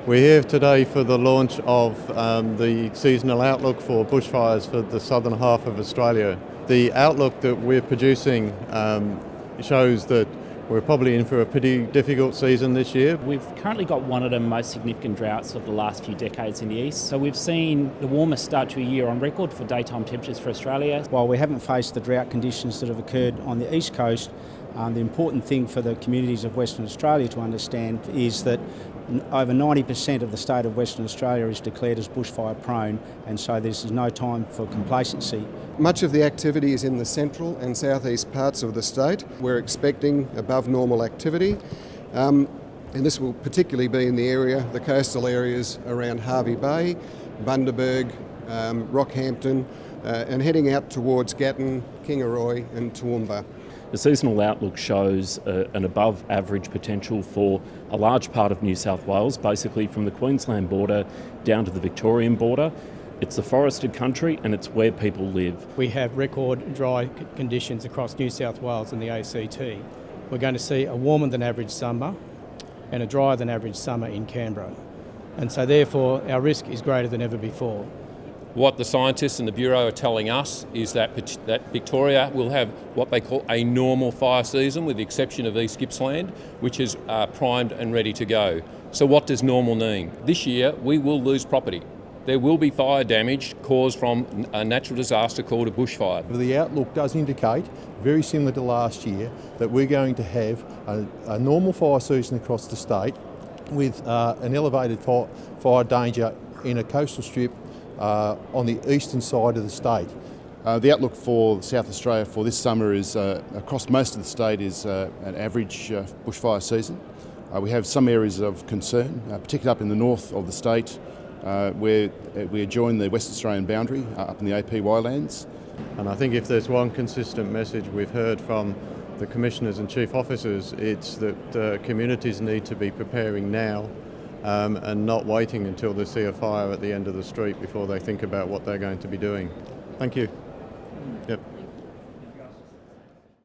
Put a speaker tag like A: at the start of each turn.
A: We're here today for the launch of the seasonal outlook for bushfires for the southern half of Australia. The outlook that we're producing shows that we're probably in for a pretty difficult season this year.
B: We've currently got one of the most significant droughts of the last few decades in the east. So we've seen the warmest start to a year on record for daytime temperatures for Australia.
C: While we haven't faced the drought conditions that have occurred on the east coast, the important thing for the communities of Western Australia to understand is that over 90% of the state of Western Australia is declared as bushfire prone, and so this is no time for complacency.
D: Much of the activity is in the central and southeast parts of the state. We're expecting above normal activity, and this will particularly be in the coastal areas around Hervey Bay, Bundaberg, Rockhampton, and heading out towards Gatton, Kingaroy and Toowoomba.
E: The seasonal outlook shows an above average potential for a large part of New South Wales, basically from the Queensland border down to the Victorian border. It's a forested country and it's where people live.
F: We have record dry conditions across New South Wales and the ACT. We're going to see a warmer than average summer and a drier than average summer in Canberra. And so therefore our risk is greater than ever before.
G: What the scientists and the Bureau are telling us is that Victoria will have what they call a normal fire season, with the exception of East Gippsland, which is primed and ready to go. So what does normal mean? This year we will lose property. There will be fire damage caused from a natural disaster called a bushfire.
H: The outlook does indicate, very similar to last year, that we're going to have a normal fire season across the state with an elevated fire danger in a coastal strip on the eastern side of the state.
I: The outlook for South Australia for this summer is, across most of the state, is an average bushfire season. We have some areas of concern, particularly up in the north of the state, where we adjoin the West Australian boundary, up in the APY lands.
A: And I think if there's one consistent message we've heard from the commissioners and chief officers, it's that communities need to be preparing now and not waiting until they see a fire at the end of the street before they think about what they're going to be doing. Thank you. Yep.